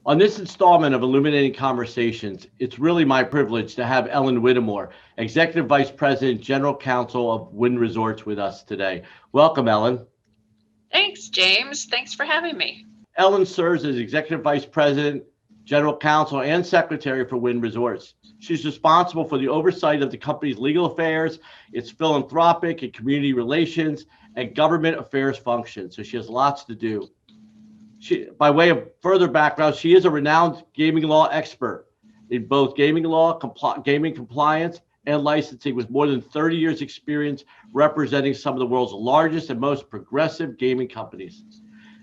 On this installment of Illuminating Conversations, it's really my privilege to have Ellen Whittemore, Executive Vice President, General Counsel of Wynn Resorts with us today. Welcome, Ellen. Thanks, James. Thanks for having me. Ellen serves as Executive Vice President, General Counsel, and Secretary for Wynn Resorts. She's responsible for the oversight of the company's legal affairs, its philanthropic and community relations, and government affairs functions. So she has lots to do. By way of further background, she is a renowned gaming law expert in both gaming law, gaming compliance, and licensing, with more than 30 years experience representing some of the world's largest and most progressive gaming companies.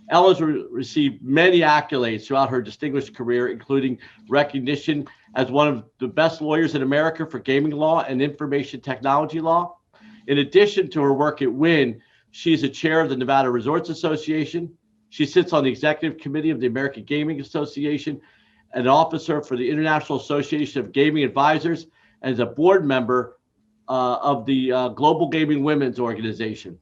Ellen's received many accolades throughout her distinguished career, including recognition as one of the best lawyers in America for gaming law and information technology law. In addition to her work at Wynn, she is a chair of the Nevada Resorts Association. She sits on the executive committee of the American Gaming Association, an officer for the International Association of Gaming Advisors, and is a board member of the Global Gaming Women's Organization.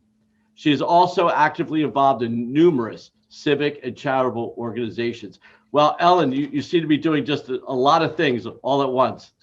She is also actively involved in numerous civic and charitable organizations. Well, Ellen, you seem to be doing just a lot of things all at once.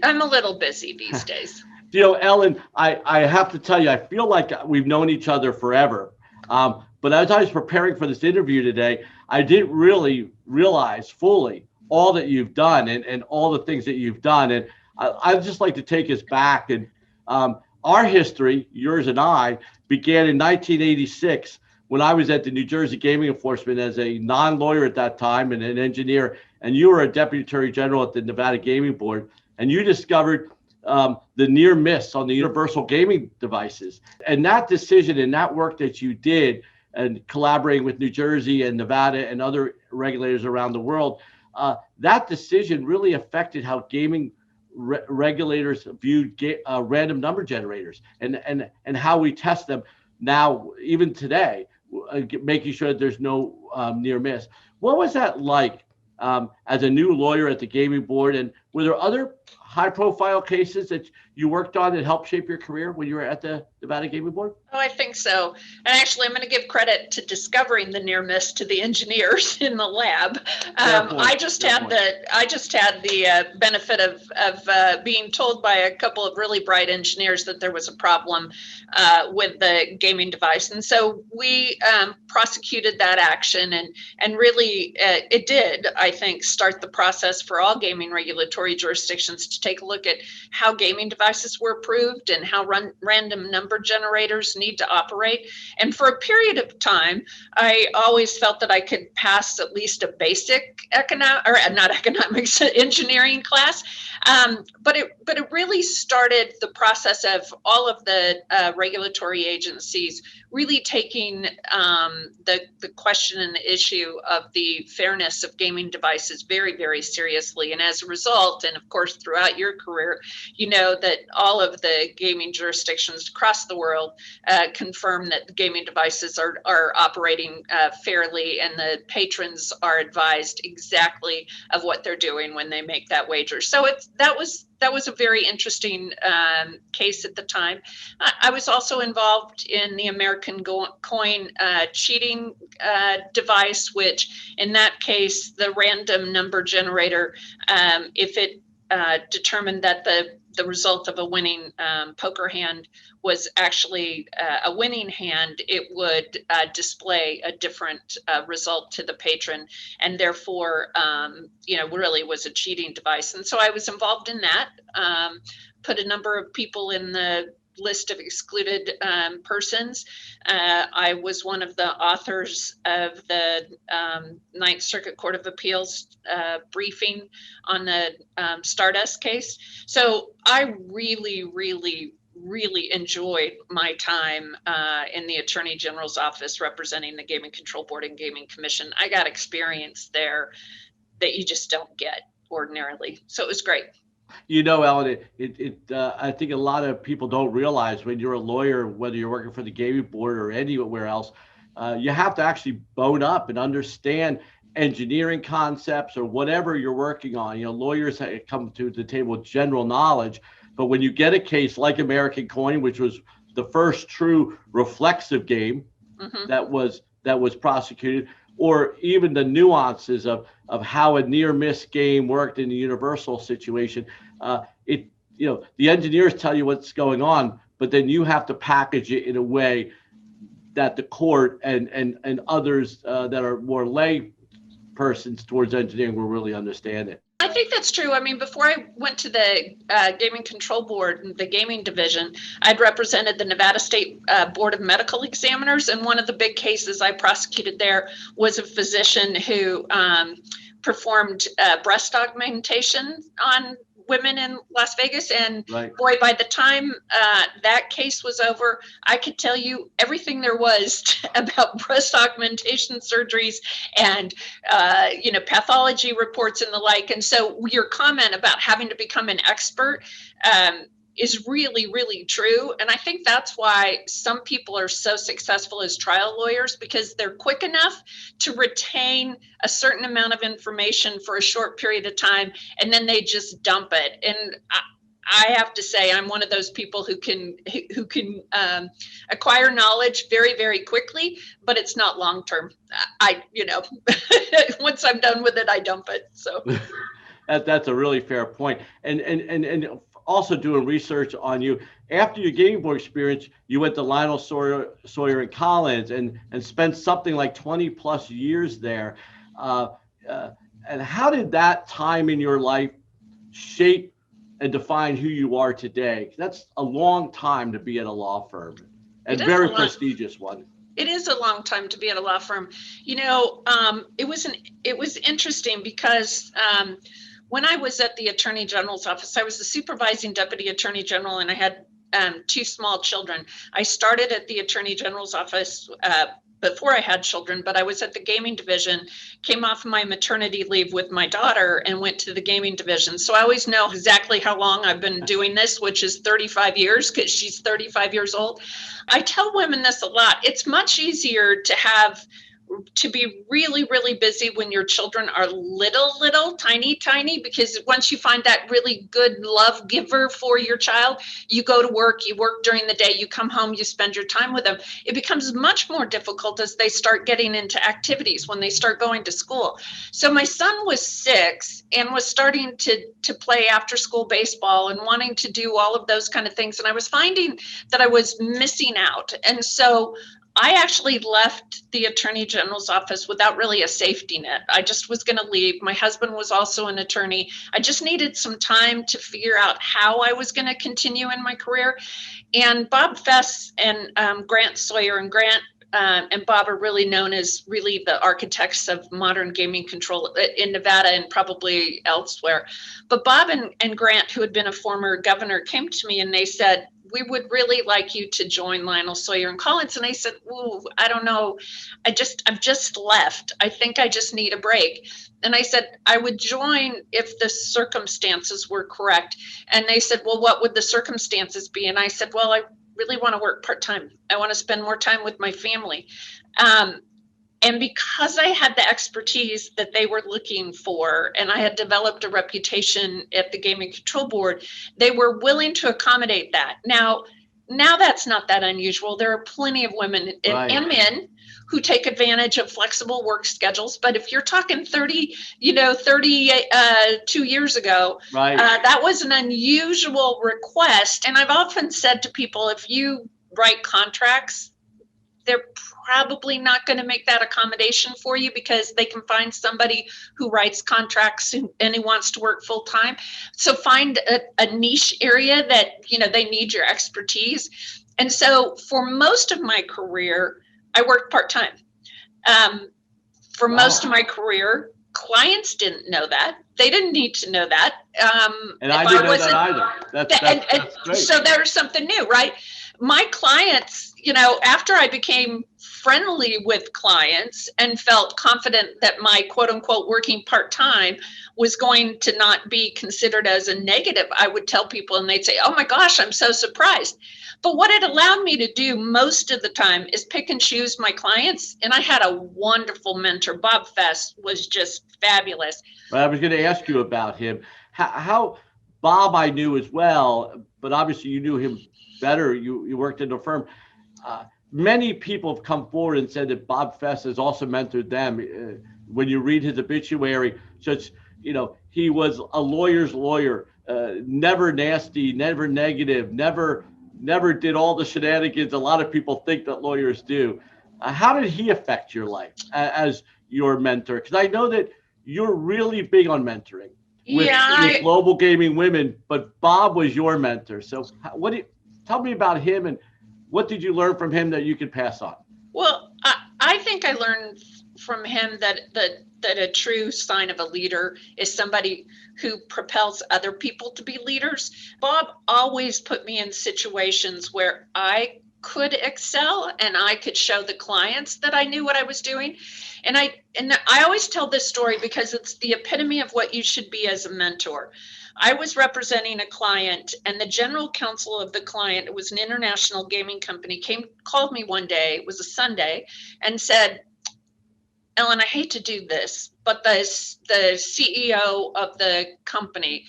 I'm a little busy these days. You know, Ellen, I have to tell you, I feel like we've known each other forever. But as I was preparing for this interview today, I didn't really realize fully all that you've done and all the things that you've done. And I'd just like to take us back. And our history, yours and I, began in 1986 when I was at the New Jersey Gaming Enforcement as a non-lawyer at that time and an engineer. And you were a Deputy Attorney General at the Nevada Gaming Board. And you discovered the near miss on the universal gaming devices. And that decision and that work that you did, and collaborating with New Jersey and Nevada and other regulators around the world, that decision really affected how gaming regulators viewed random number generators and how we test them now, even today, making sure that there's no near miss. What was that like as a new lawyer at the gaming board? And were there other high profile cases that you worked on that helped shape your career when you were at the Nevada Gaming Board? Oh, I think so. And actually, I'm going to give credit to discovering the near miss to the engineers in the lab. I just had the benefit of being told by a couple of really bright engineers that there was a problem with the gaming device, and so we prosecuted that action, and really it did, I think, start the process for all gaming regulatory jurisdictions to take a look at how gaming devices were approved and how random number generators need to operate. And for a period of time, I always felt that I could pass at least a basic engineering class. But it really started the process of all of the regulatory agencies really taking the question and the issue of the fairness of gaming devices very, very seriously. And as a result, and of course, throughout your career, you know that all of the gaming jurisdictions across the world confirm that the gaming devices are operating fairly, and the patrons are advised exactly of what they're doing when they make that wager. So that was a very interesting case at the time. I was also involved in the American coin cheating device, which in that case, the random number generator, if it determined that the result of a winning poker hand was actually a winning hand, it would display a different result to the patron, and therefore, really was a cheating device. And so I was involved in that, put a number of people in the list of excluded persons. I was one of the authors of the Ninth Circuit Court of Appeals briefing on the Stardust case. So I really, really, really enjoyed my time in the Attorney General's office representing the Gaming Control Board and Gaming Commission. I got experience there that you just don't get ordinarily. So it was great. You know, Ellen, I think a lot of people don't realize when you're a lawyer, whether you're working for the gaming board or anywhere else, you have to actually bone up and understand engineering concepts or whatever you're working on. You know, lawyers come to the table with general knowledge, but when you get a case like American Coin, which was the first true reflexive game that was prosecuted, or even the nuances of how a near miss game worked in the universal situation. The engineers tell you what's going on, but then you have to package it in a way that the court and others that are more lay persons towards engineering will really understand it. I think that's true. I mean, before I went to the Gaming Control Board, the gaming division, I'd represented the Nevada State Board of Medical Examiners, and one of the big cases I prosecuted there was a physician who performed breast augmentation on women in Las Vegas. And right. Boy, by the time that case was over, I could tell you everything there was about breast augmentation surgeries and, pathology reports and the like. And so your comment about having to become an expert is really, really true. And I think that's why some people are so successful as trial lawyers, because they're quick enough to retain a certain amount of information for a short period of time, and then they just dump it. And I have to say, I'm one of those people who can acquire knowledge very, very quickly, but it's not long term. Once I'm done with it, I dump it. So that's a really fair point. And also doing research on you. After your gaming board experience, you went to Lionel Sawyer and Collins and spent something like 20 plus years there. And how did that time in your life shape and define who you are today? That's a long time to be at a law firm, and very prestigious one. It is a long time to be at a law firm. It was interesting because when I was at the Attorney General's office, I was the supervising deputy attorney general, and I had two small children. I started at the Attorney General's office before I had children, but I was at the gaming division, came off my maternity leave with my daughter and went to the gaming division. So I always know exactly how long I've been doing this, which is 35 years, because she's 35 years old. I tell women this a lot. It's much easier to be really, really busy when your children are little, tiny, because once you find that really good love giver for your child, you go to work, you work during the day, you come home, you spend your time with them. It becomes much more difficult as they start getting into activities, when they start going to school. So my son was 6 and was starting to play after school baseball and wanting to do all of those kind of things. And I was finding that I was missing out. And so I actually left the Attorney General's office without really a safety net. I just was going to leave. My husband was also an attorney. I just needed some time to figure out how I was going to continue in my career. And Bob Fess and Grant Sawyer, and Grant and Bob are really known as really the architects of modern gaming control in Nevada and probably elsewhere. But Bob and Grant, who had been a former governor, came to me and they said, "We would really like you to join Lionel Sawyer and Collins." And I said, "Ooh, I don't know. I've just left. I think I just need a break." And I said, "I would join if the circumstances were correct." And they said, "Well, what would the circumstances be?" And I said, "Well, I really want to work part-time. I want to spend more time with my family." And because I had the expertise that they were looking for, and I had developed a reputation at the Gaming Control Board, they were willing to accommodate that. Now that's not that unusual. There are plenty of women and men who take advantage of flexible work schedules. But if you're talking 32 years ago, right. That was an unusual request. And I've often said to people, if you write contracts, they're probably not going to make that accommodation for you, because they can find somebody who writes contracts and who wants to work full time. So find a niche area that, they need your expertise. And so for most of my career, I worked part-time. For most of my career, clients didn't know that. They didn't need to know that. And I didn't know that either. That's great. So there's something new, right? My clients, after I became friendly with clients and felt confident that my quote unquote working part-time was going to not be considered as a negative, I would tell people and they'd say, "Oh my gosh, I'm so surprised." But what it allowed me to do most of the time is pick and choose my clients. And I had a wonderful mentor. Bob Fess was just fabulous. Well, I was going to ask you about him. How Bob I knew as well, but obviously you knew him better. You worked in the firm. many people have come forward and said that Bob Fest has also mentored them. When you read his obituary, just, he was a lawyer's lawyer, never nasty, never negative, never did all the shenanigans a lot of people think that lawyers do. How did he affect your life as your mentor? Because I know that you're really big on mentoring with global gaming women, but Bob was your mentor. So tell me about him, and what did you learn from him that you could pass on? Well, I think I learned from him that a true sign of a leader is somebody who propels other people to be leaders. Bob always put me in situations where I could excel and I could show the clients that I knew what I was doing. And I always tell this story because it's the epitome of what you should be as a mentor. I was representing a client, and the general counsel of the client, it was an international gaming company, called me one day, it was a Sunday, and said, "Ellen, I hate to do this, but the CEO of the company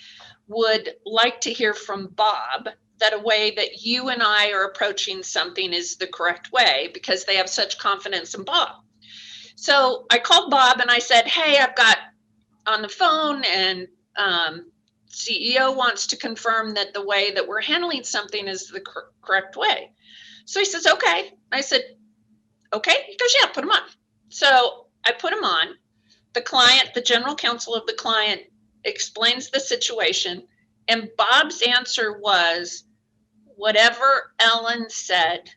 would like to hear from Bob that a way that you and I are approaching something is the correct way, because they have such confidence in Bob." So I called Bob and I said, "Hey, I've got on the phone, and CEO wants to confirm that the way that we're handling something is the correct way." So he says, "Okay." I said, "Okay." He goes, "Yeah, put him on." So I put him on. The client, the general counsel of the client, explains the situation, and Bob's answer was, "Whatever Ellen said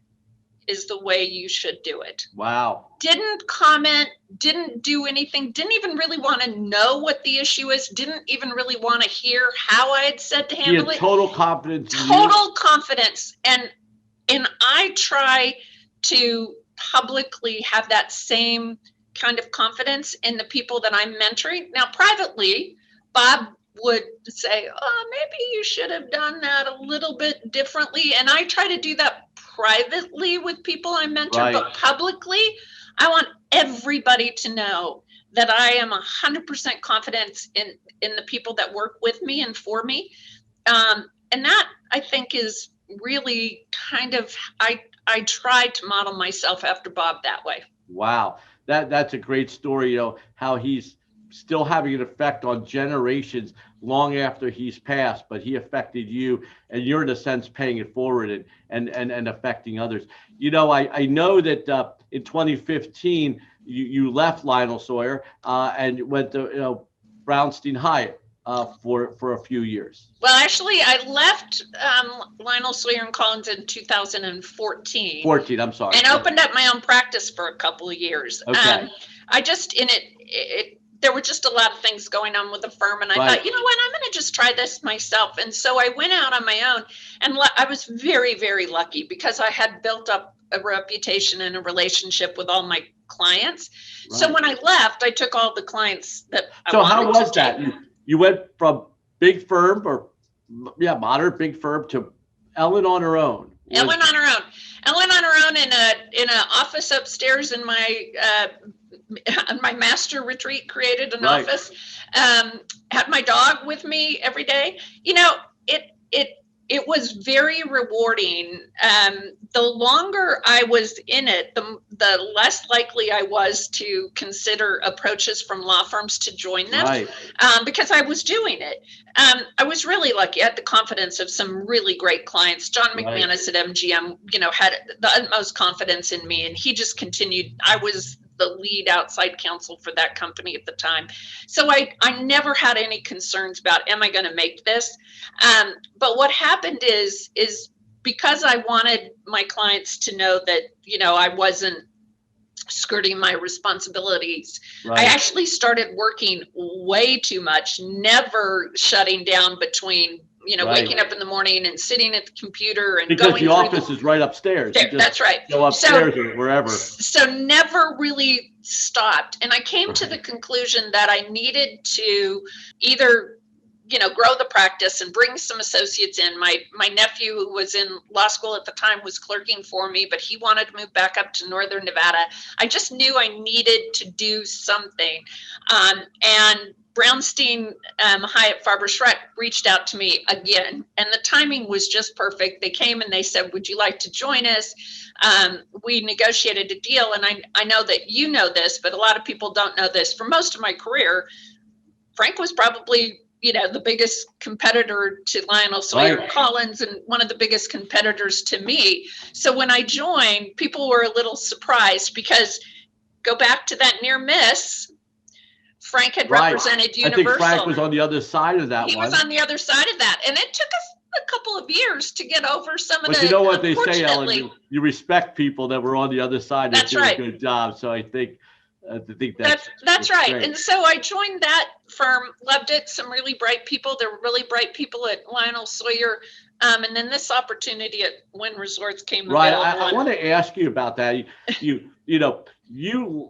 is the way you should do it." Wow. Didn't comment, didn't do anything, didn't even really want to know what the issue is, didn't even really want to hear how I had said to handle it. Total confidence. Total confidence. And I try to publicly have that same kind of confidence in the people that I'm mentoring. Now, privately, Bob would say, "Oh, maybe you should have done that a little bit differently." And I try to do that privately with people I mentor, right. But publicly, I want everybody to know that I am 100% confident in the people that work with me and for me. And that, I think, is really kind of, I try to model myself after Bob that way. Wow. That's a great story, how he's still having an effect on generations long after he's passed, but he affected you, and you're in a sense paying it forward and affecting others. I know that in 2015 you left Lionel Sawyer and went to Brownstein Hyatt for a few years. Well, actually, I left Lionel Sawyer and Collins in 2014. I'm sorry. And opened up my own practice for a couple of years. Okay. I just, there were just a lot of things going on with the firm, and I thought, you know what, I'm going to just try this myself. And so I went out on my own, and I was very, very lucky because I had built up a reputation and a relationship with all my clients. Right. So when I left, I took all the clients that I wanted. So how was that? You went from big firm moderate big firm to Ellen on her own. Ellen on her own in an office upstairs in my master retreat, created an office, had my dog with me every day. It was very rewarding. The longer I was in it, the less likely I was to consider approaches from law firms to join them, because I was doing it. I was really lucky. I had the confidence of some really great clients. John McManus at MGM, had the utmost confidence in me, and he just continued. I was the lead outside counsel for that company at the time. So I never had any concerns about, am I going to make this? But what happened is because I wanted my clients to know that, I wasn't skirting my responsibilities. I actually started working way too much, never shutting down between waking up in the morning and sitting at the computer and because the office is right upstairs. That's right. Go upstairs or wherever. So never really stopped. And I came to the conclusion that I needed to either, grow the practice and bring some associates in. My nephew, who was in law school at the time, was clerking for me, but he wanted to move back up to Northern Nevada. I just knew I needed to do something. And Brownstein Hyatt Farber Schreck reached out to me again, and the timing was just perfect. They came and they said, would you like to join us? We negotiated a deal, and I know that you know this, but a lot of people don't know this. For most of my career, Frank was probably, the biggest competitor to Lionel Sawyer Right. Collins, and one of the biggest competitors to me. So when I joined, people were a little surprised, because go back to that near miss, Frank had Right. represented I Universal. think Frank was on the other side of that He one. was on the other side of that. And it took us a couple of years to get over some of But the, you know what they say, unfortunately. Ellen, you respect people that were on the other side that That's did right. a good job. So I think That's right. great. And so I joined that firm, loved it. Some really bright people. There were really bright people at Lionel Sawyer. And then this opportunity at Wynn Resorts came Right. available. I want to ask you about that. You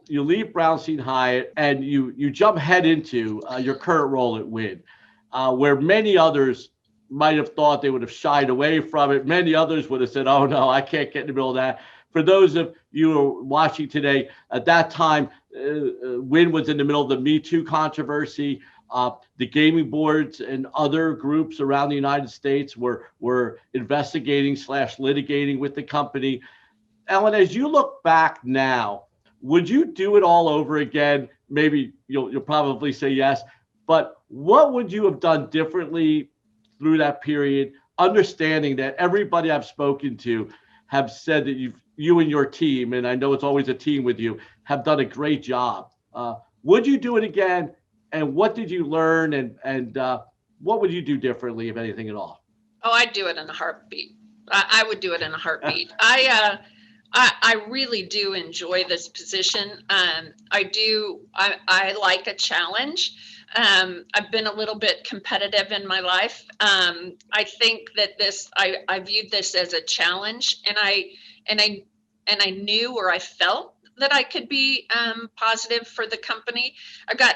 leave Brownstein Hyatt and you jump head into your current role at Wynn, where many others might have thought they would have shied away from it. Many others would have said, "Oh no, I can't get in the middle of that." For those of you who are watching today, at that time, Wynn was in the middle of the Me Too controversy. The gaming boards and other groups around the United States were investigating / litigating with the company. Ellen, as you look back now, would you do it all over again? Maybe you'll probably say yes, but what would you have done differently through that period, understanding that everybody I've spoken to have said that you and your team, and I know it's always a team with you, have done a great job. Would you do it again? And what did you learn? And what would you do differently, if anything at all? Oh, I'd do it in a heartbeat. I would do it in a heartbeat. I really do enjoy this position. I like a challenge. I've been a little bit competitive in my life. I think that I viewed this as a challenge, and I knew, or I felt that I could be positive for the company. I've got,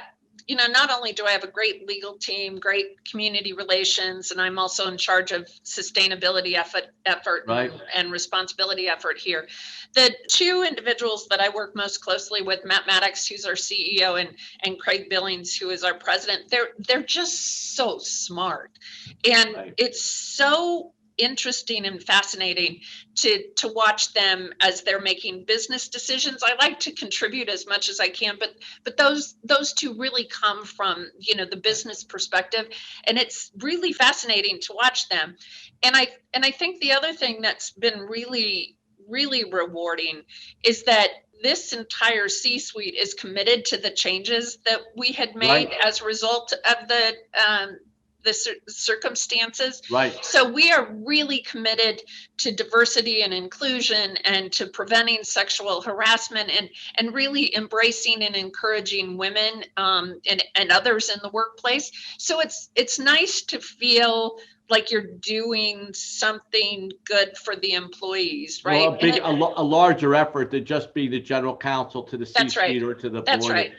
not only do I have a great legal team, great community relations, and I'm also in charge of sustainability effort Right. and responsibility effort here. The two individuals that I work most closely with, Matt Maddox, who's our CEO, and Craig Billings, who is our president, they're just so smart. And Right. it's so interesting and fascinating to watch them as they're making business decisions. I like to contribute as much as I can, but those two really come from the business perspective, and it's really fascinating to watch them. And I think the other thing that's been really rewarding is that this entire C-suite is committed to the changes that we had made Right. as a result of the circumstances. Right. So we are really committed to diversity and inclusion, and to preventing sexual harassment, and really embracing and encouraging women and others in the workplace. So it's nice to feel like you're doing something good for the employees, right? Well, a larger effort than just being the general counsel to the That's right. C-suite or to the board. That's right.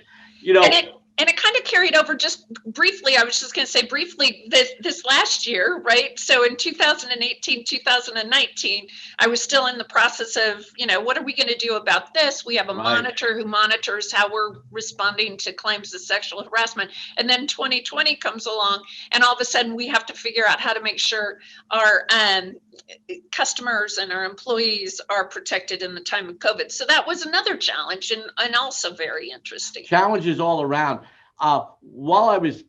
And it kind of carried over just briefly. I was just going to say briefly this last year, right? So in 2018, 2019, I was still in the process of, what are we going to do about this? We have a Right. monitor who monitors how we're responding to claims of sexual harassment. And then 2020 comes along, and all of a sudden we have to figure out how to make sure our customers and our employees are protected in the time of COVID. So that was another challenge, and also very interesting. Challenges all around. While I was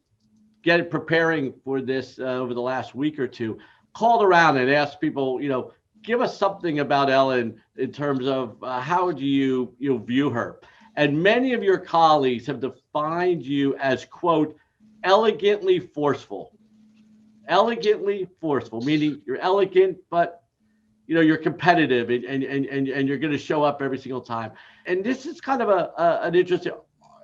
preparing for this over the last week or two, called around and asked people, give us something about Ellen in terms of how do you view her? And many of your colleagues have defined you as, quote, elegantly forceful. Elegantly forceful, meaning you're elegant, but you're competitive, and you're going to show up every single time. And this is kind of an interesting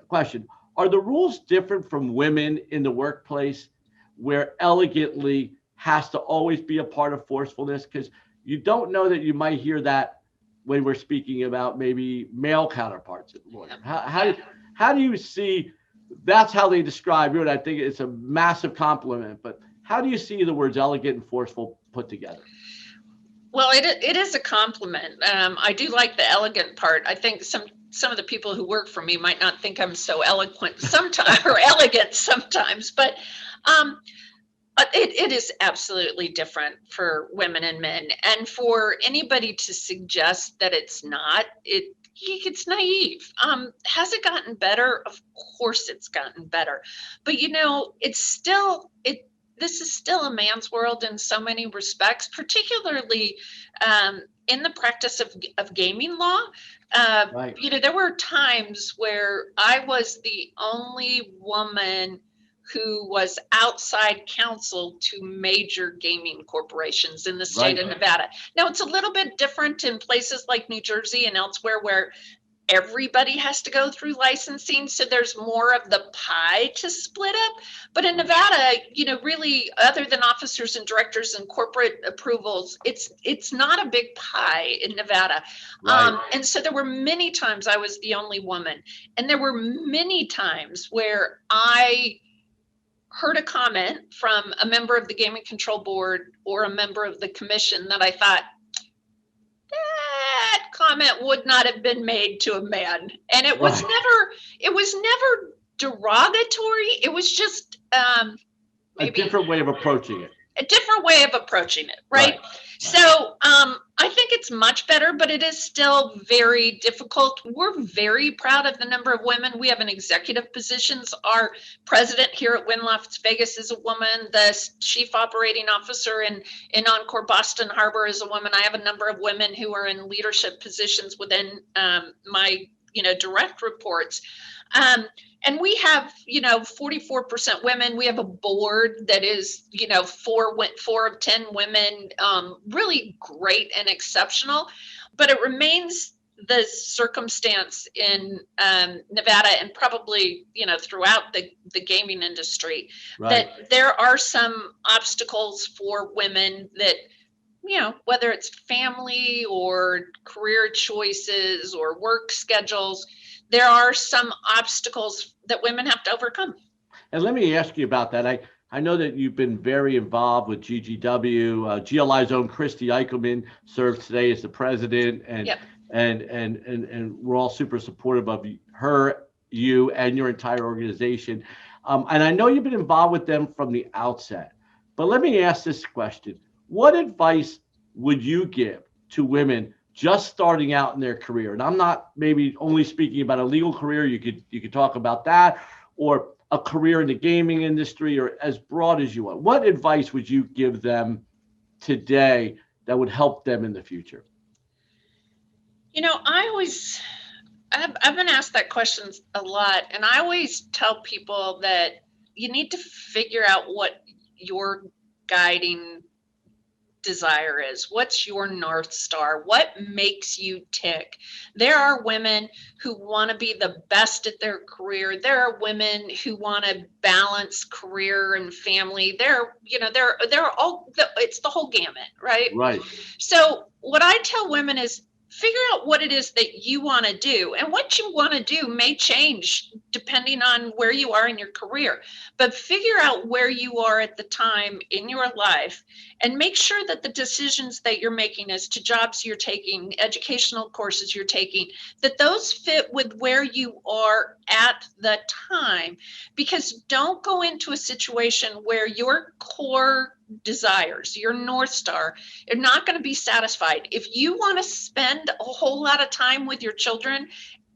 question. Are the rules different from women in the workplace, where elegantly has to always be a part of forcefulness? Because you don't know that you might hear that when we're speaking about maybe male counterparts at lawyers. How do you see, that's how they describe you, and I think it's a massive compliment, but how do you see the words elegant and forceful put together? Well, it is a compliment. I do like the elegant part. I think some of the people who work for me might not think I'm so eloquent sometimes or elegant sometimes, but it is absolutely different for women and men. And for anybody to suggest that it's not, it's naive. Has it gotten better? Of course it's gotten better. But this is still a man's world in so many respects, particularly in the practice of gaming law. Right. There were times where I was the only woman who was outside counsel to major gaming corporations in the state of Nevada. Now, it's a little bit different in places like New Jersey and elsewhere where everybody has to go through licensing, so there's more of the pie to split up. But in Nevada, really, other than officers and directors and corporate approvals, it's not a big pie in Nevada. And so there were many times I was the only woman, and there were many times where I heard a comment from a member of the Gaming Control Board or a member of the commission that I thought, that comment would not have been made to a man. And it was never derogatory. It was just maybe a different way of approaching it. A different way of approaching it, right? So I think it's much better, but it is still very difficult. We're very proud of the number of women. We have in executive positions. Our president here at Wynn Las Vegas is a woman. The chief operating officer in Encore Boston Harbor is a woman. I have a number of women who are in leadership positions within my direct reports. And we have, 44% women. We have a board that is, 4 of 10 women, really great and exceptional. But it remains the circumstance in Nevada and probably, throughout the gaming industry, that there are some obstacles for women that, whether it's family or career choices or work schedules, there are some obstacles that women have to overcome. And let me ask you about that. I know that you've been very involved with GGW. GLI's own Christy Eichelman serves today as the president, and we're all super supportive of her, you, and your entire organization. And I know you've been involved with them from the outset. But let me ask this question. What advice would you give to women just starting out in their career? And I'm not maybe only speaking about a legal career. You could talk about that, or a career in the gaming industry, or as broad as you want. What advice would you give them today that would help them in the future? I've been asked that question a lot, and I always tell people that you need to figure out what your guiding desire is. What's your North Star? What makes you tick? There are women who want to be the best at their career. There are women who want to balance career and family. They're all, it's the whole gamut, right? Right. So what I tell women is, figure out what it is that you want to do, and what you want to do may change depending on where you are in your career, but figure out where you are at the time in your life and make sure that the decisions that you're making as to jobs you're taking, educational courses you're taking, that those fit with where you are at the time. Because don't go into a situation where your core desires, your North Star, are not going to be satisfied. If you want to spend a whole lot of time with your children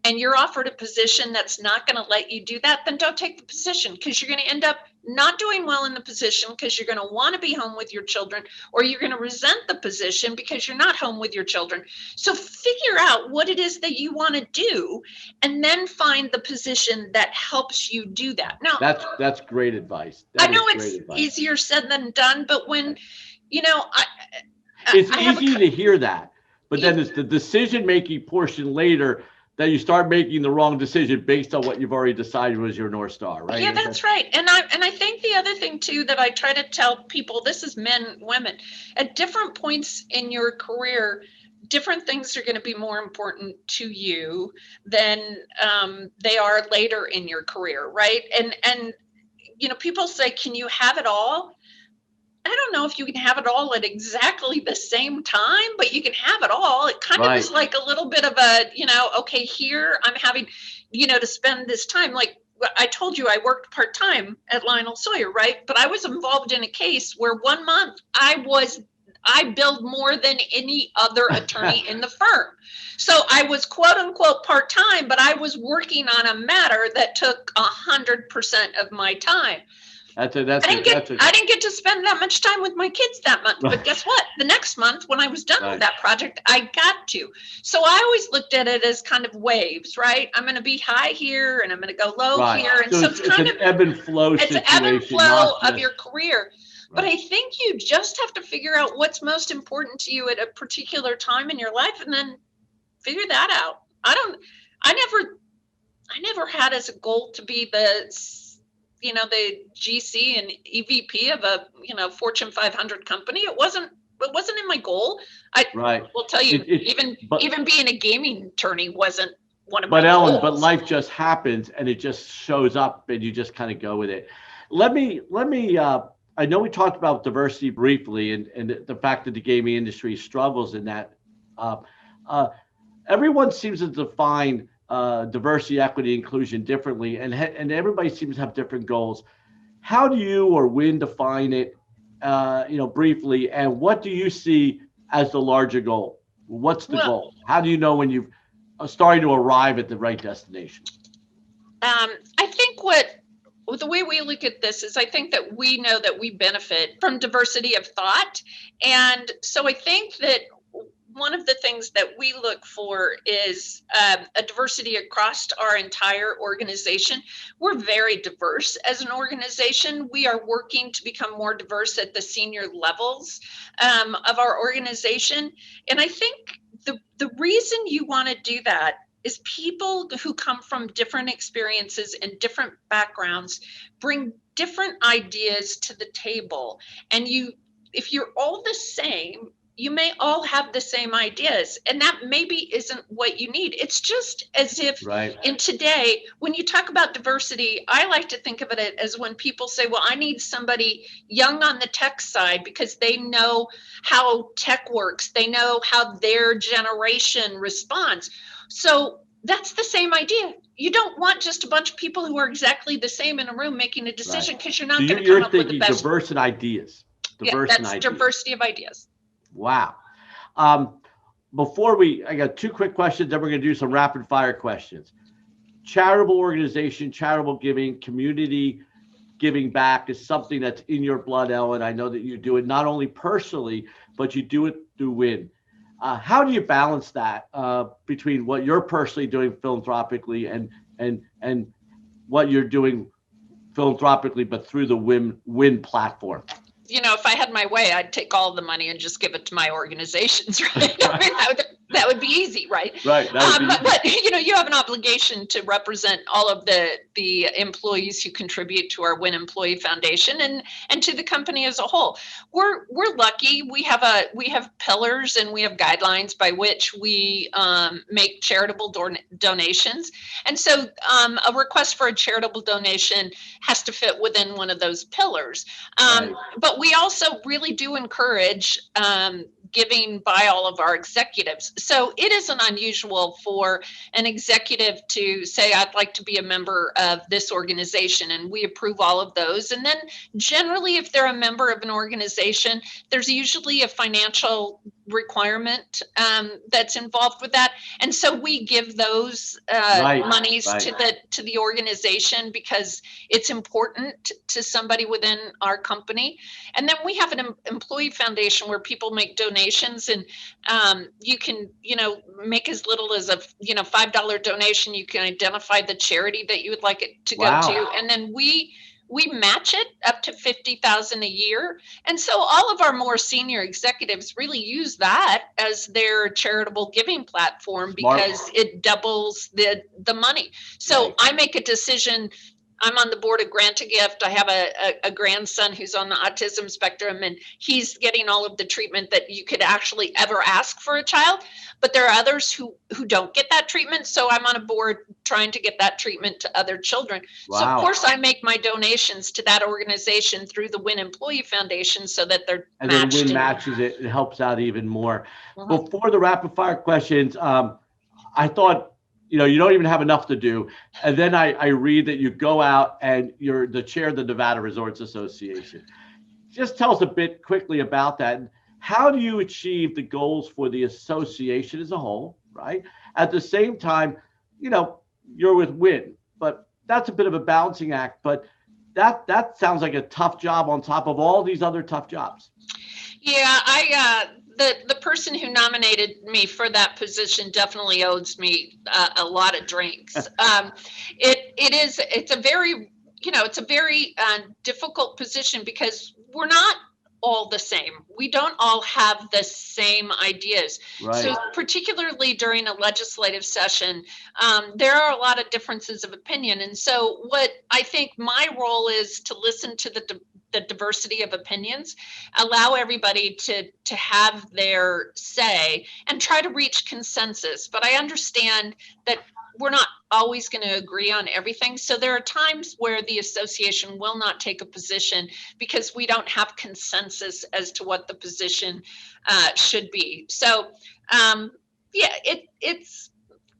and you're offered a position that's not going to let you do that, then don't take the position, because you're going to end up not doing well in the position because you're going to want to be home with your children, or you're going to resent the position because you're not home with your children. So figure out what it is that you want to do, and then find the position that helps you do that. Now, that's great advice. I know it's easier said than done, but when, it's easy to hear that, but then it's the decision-making portion later that you start making the wrong decision based on what you've already decided was your North Star, right? Yeah, that's right. And I think the other thing too that I try to tell people, this is men, women, at different points in your career, different things are going to be more important to you than they are later in your career, right? And people say, can you have it all? I don't know if you can have it all at exactly the same time, but you can have it all. It kind of is like a little bit of a, okay, here I'm having, to spend this time. Like I told you, I worked part-time at Lionel Sawyer, right? But I was involved in a case where 1 month I billed more than any other attorney in the firm. So I was quote unquote part-time, but I was working on a matter that took 100% of my time. I didn't get to spend that much time with my kids that month, but guess what? The next month when I was done with that project, I got to. So I always looked at it as kind of waves, right? I'm going to be high here and I'm going to go low here. And so it's kind of an ebb and flow situation. It's an ebb and flow of your career. But I think you just have to figure out what's most important to you at a particular time in your life and then figure that out. I never had as a goal to be the GC and EVP of a, Fortune 500 company. It wasn't in my goal. I will tell you, even being a gaming attorney wasn't one of my goals. Ellen, but life just happens and it just shows up and you just kind of go with it. Let me, I know we talked about diversity briefly and the fact that the gaming industry struggles in that. Everyone seems to define diversity, equity, inclusion differently, and everybody seems to have different goals. How do you or Wynn define it, briefly, and what do you see as the larger goal? What's the goal? How do you know when you've starting to arrive at the right destination? I think the way we look at this is I think that we know that we benefit from diversity of thought. And so I think that one of the things that we look for is a diversity across our entire organization. We're very diverse as an organization. We are working to become more diverse at the senior levels of our organization. And I think the reason you want to do that is people who come from different experiences and different backgrounds bring different ideas to the table. And if you're all the same, you may all have the same ideas, and that maybe isn't what you need. It's just as if in today, when you talk about diversity, I like to think of it as when people say, well, I need somebody young on the tech side because they know how tech works. They know how their generation responds. So that's the same idea. You don't want just a bunch of people who are exactly the same in a room making a decision because you're not going to come up with the best. Diverse in ideas. Diversity of ideas. Wow. I got two quick questions, then we're going to do some rapid fire questions. Charitable organization, charitable giving, community giving back is something that's in your blood, Ellen. I know that you do it not only personally, but you do it through Wynn. How do you balance that between what you're personally doing philanthropically and what you're doing philanthropically, but through the Wynn platform? If I had my way, I'd take all the money and just give it to my organizations, right? I mean, that would be easy, right? Right. But you have an obligation to represent all of the employees who contribute to our Wynn Employee Foundation and to the company as a whole. We're lucky. We have pillars and we have guidelines by which we make charitable donations. And so a request for a charitable donation has to fit within one of those pillars. But we also really do encourage giving by all of our executives. So it isn't unusual for an executive to say, I'd like to be a member of this organization, and we approve all of those. And then generally, if they're a member of an organization, there's usually a financial requirement that's involved with that. And so we give those monies to the organization because it's important to somebody within our company. And then we have an employee foundation where people make donations, and you can, make as little as a, $5 donation. You can identify the charity that you would like it to go to. And then we match it up to $50,000 a year. And so all of our more senior executives really use that as their charitable giving platform because it doubles the money. So I make a decision I'm on the board of Grant a Gift. I have a grandson who's on the autism spectrum, and he's getting all of the treatment that you could actually ever ask for a child. But there are others who don't get that treatment. So I'm on a board trying to get that treatment to other children. Wow. So of course I make my donations to that organization through the Wynn Employee Foundation so that they're and matched. then Wynn matches it. It helps out even more. Mhm. Before the rapid fire questions, I thought, you don't even have enough to do. And then I read that you go out and you're the chair of the Nevada Resorts Association. Just tell us a bit quickly about that. How do you achieve the goals for the association as a whole, right? At the same time, you're with Wynn, but that's a bit of a balancing act. But that sounds like a tough job on top of all these other tough jobs. Yeah, the person who nominated me for that position definitely owes me a lot of drinks. It's a very difficult position because we're not all the same. We don't all have the same ideas. Right. So particularly during a legislative session, there are a lot of differences of opinion. And so what I think my role is to listen to the diversity of opinions, allow everybody to have their say and try to reach consensus. But I understand that we're not always going to agree on everything. So there are times where the association will not take a position because we don't have consensus as to what the position should be. So it's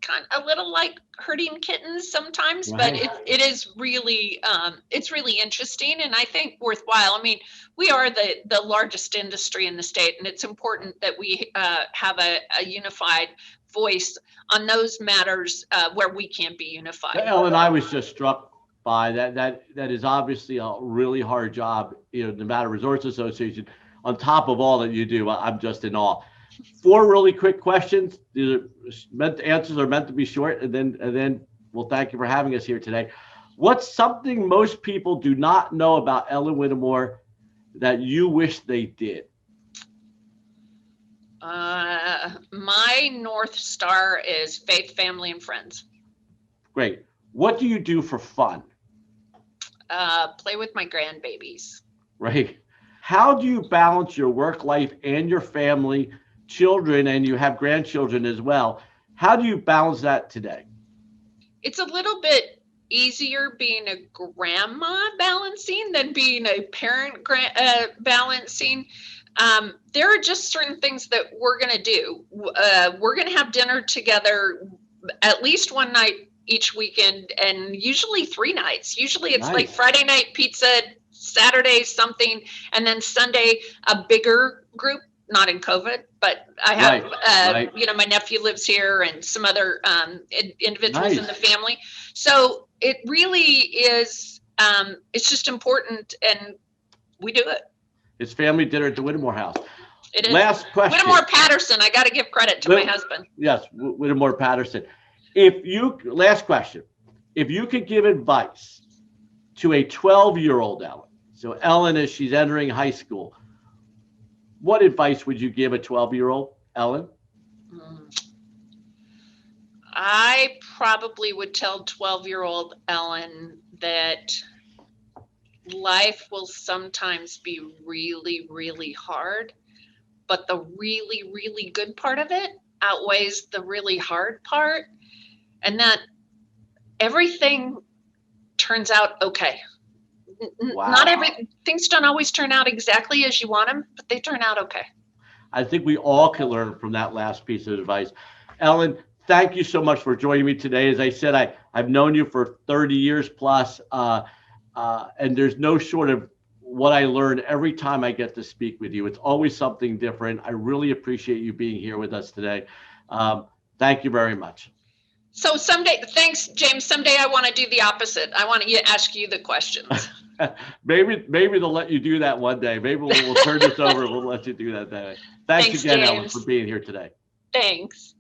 kind of a little like herding kittens sometimes, right. But it is really it's really interesting and I think worthwhile. I mean, we are the largest industry in the state, and it's important that we have a unified voice on those matters where we can't be unified. Ellen, I was just struck by that is obviously a really hard job, Nevada Resorts Association. On top of all that you do, I'm just in awe. 4 really quick questions. Answers are meant to be short, and then we'll thank you for having us here today. What's something most people do not know about Ellen Whittemore that you wish they did? My North Star is faith, family, and friends. Great. What do you do for fun? Play with my grandbabies. Right. How do you balance your work life and your family, children, and you have grandchildren as well? How do you balance that today? It's a little bit easier being a grandma balancing than being a parent balancing. There are just certain things that we're going to do. We're going to have dinner together at least one night each weekend, and usually 3 nights. Usually it's Nice. like Friday night pizza, Saturday something, and then Sunday a bigger group. Not in COVID, but I have, right. My nephew lives here and some other individuals Nice. in the family. So it really is, it's just important, and we do it. It's family dinner at the Whittemore house. It is. Last question. Whittemore Patterson. I got to give credit to my husband. Yes, Whittemore Patterson. Last question. If you could give advice to a 12-year-old Ellen, so Ellen, as she's entering high school, what advice would you give a 12-year-old Ellen? I probably would tell 12-year-old Ellen that life will sometimes be really, really hard, but the really, really good part of it outweighs the really hard part, and that everything turns out okay. Wow. Things don't always turn out exactly as you want them, but they turn out okay. I think we all can learn from that last piece of advice. Ellen, thank you so much for joining me today. As I said, I've known you for 30 years plus, and there's no short of what I learn every time I get to speak with you. It's always something different. I really appreciate you being here with us today. Thank you very much. So thanks, James. Someday I want to do the opposite. I want to ask you the questions. Maybe they'll let you do that one day. Maybe we'll turn this over and we'll let you do that day. Thanks again, James. Ellen, for being here today. Thanks.